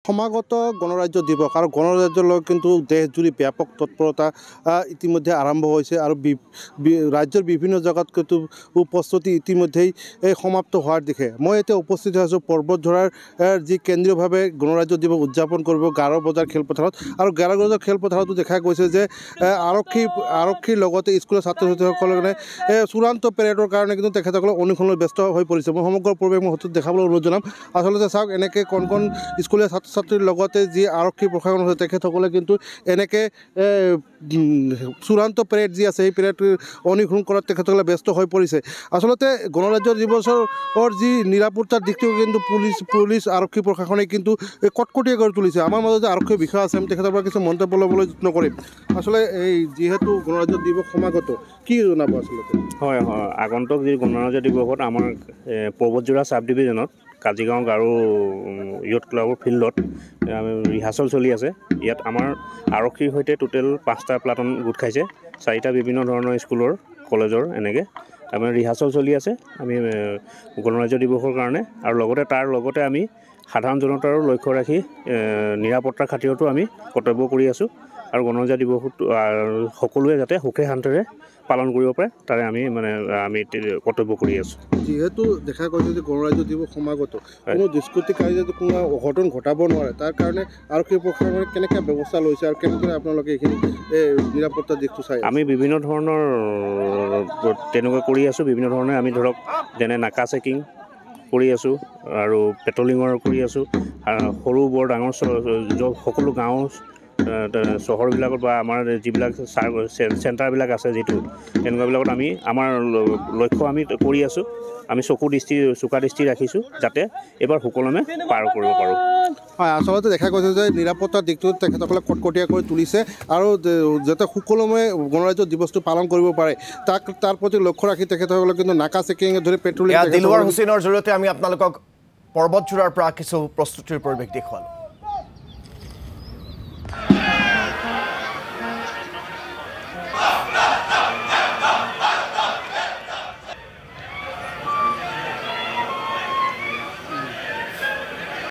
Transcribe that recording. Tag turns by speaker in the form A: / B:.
A: সমাগত গণৰাজ্য দিৱস আৰু গণৰাজ্যৰ লগত কিন্তু দেশজুৰি ব্যাপক তৎপৰতা ইতিমধ্যে আৰম্ভ হৈছে আৰু ৰাজ্যৰ বিভিন্ন জেগাত কিন্তু প্ৰস্তুতি ইতিমধ্যেই সমাপ্ত হোৱাৰ দিশে মই এতিয়া উপস্থিত আছোঁ পৰ্বতঝৰাৰ যি কেন্দ্ৰীয়ভাৱে গণৰাজ্য দিৱস উদযাপন কৰিব গাৰো বজাৰ খেলপথাৰত আৰু গাৰো বজাৰ খেলপথাৰতো দেখা গৈছে যে আৰক্ষীৰ লগতে স্কুলৰ ছাত্ৰ ছাত্ৰীসকলে চূড়ান্ত পেৰেডৰ কাৰণে কিন্তু তেখেতসকলে অনুশীলনত ব্যস্ত হৈ পৰিছে মই সমগ্ৰ পৰিৱেশ মই হয়তো দেখাবলৈ অনুৰোধ জনাম আচলতে চাওক এনেকৈ কণ স্কুলীয়া ছাত্ৰ ছাত্ৰীৰ লগতে যি আৰক্ষী প্ৰশাসন আছে তেখেতসকলে কিন্তু এনেকৈ চূড়ান্ত পেৰেড যি আছে সেই পেৰেড অনুসৰণ কৰাত তেখেতসকলে ব্যস্ত হৈ পৰিছে আচলতে গণৰাজ্য দিৱসৰ যি নিৰাপত্তাৰ দিশটো কিন্তু পুলিচ আৰক্ষী প্ৰশাসনে কিন্তু কটকটীয়া কৰি তুলিছে আমাৰ মাজত যে আৰক্ষী বিষয়া আছে আমি তেখেতৰ পৰা কিছু মন্তব্য ল'বলৈ যত্ন কৰিম আচলতে এই যিহেতু গণৰাজ্য দিৱস সমাগত কি জনাব আচলতে
B: হয় আগন্তুক যি গণৰাজ্য দিৱসত আমাৰ পৰ্বতঝৰা চাব ডিভিজনত কাজিগাঁও গাৰো ইয়থ ক্লাবৰ ফিল্ডত ৰিহাৰ্চেল চলি আছে ইয়াত আমাৰ আৰক্ষীৰ সৈতে টোটেল 5টা প্লাটুন গোট খাইছে 4টা বিভিন্ন ধৰণৰ স্কুলৰ কলেজৰ এনেকৈ আমাৰ ৰিহাৰ্চেল চলি আছে আমি গণৰাজ্য দিৱসৰ কাৰণে আৰু তাৰ লগতে আমি সাধাৰণ জনতাৰো লক্ষ্য ৰাখি নিৰাপত্তাৰ খাতিৰতো আমি কৰ্তব্য কৰি আছোঁ আৰু গণৰাজ্য দিৱসত সকলোৱে যাতে সুখে শান্তিৰে পালন কৰিব পাৰে তাৰে আমি কৰ্তব্য কৰি আছোঁ
A: যিহেতু দেখা গৈছে যে গণৰাজ্য দিৱস সমাগত কোনো দুষ্কৃতিকাৰী যাতে কোনো অঘটন ঘটাব নোৱাৰে তাৰ কাৰণে আৰক্ষী প্ৰশাসনে কেনেকৈ ব্যৱস্থা লৈছে আৰু কেনেকৈ আপোনালোকে এইখিনি নিৰাপত্তাৰ দিশটো চাই
B: আমি বিভিন্ন ধৰণৰ তেনেকুৱা কৰি আছোঁ বিভিন্ন ধৰণে আমি ধৰক যেনে নাকা চেকিং কৰি আছোঁ আৰু পেট্ৰলিঙৰ কৰি আছোঁ সৰু বৰ ডাঙৰ সকলো গাঁও চহৰবিলাকত বা আমাৰ যিবিলাক চেণ্টাৰবিলাক আছে যিটো তেনেকুৱাবিলাকত আমাৰ লক্ষ্য আমি কৰি আছোঁ আমি চোকা দৃষ্টি ৰাখিছোঁ যাতে এইবাৰ সুকলমে পাৰ কৰিব পাৰোঁ
A: হয় আচলতে দেখা গৈছে যে নিৰাপত্তাৰ দিশটো তেখেতসকলে কটকটীয়া কৰি তুলিছে আৰু যাতে সুকলমে গণৰাজ্য দিৱসটো পালন কৰিব পাৰে তাৰ প্ৰতি লক্ষ্য ৰাখি তেখেতসকলে কিন্তু নাকা চেকিং ধৰি পেট্ৰলিং
C: দিলৱাৰ হুছেইনৰ জৰিয়তে আমি আপোনালোকক পৰ্বতঝৰাৰ পৰা কিছু প্ৰস্তুতিৰ পৰিৱেশ দেখুৱালোঁ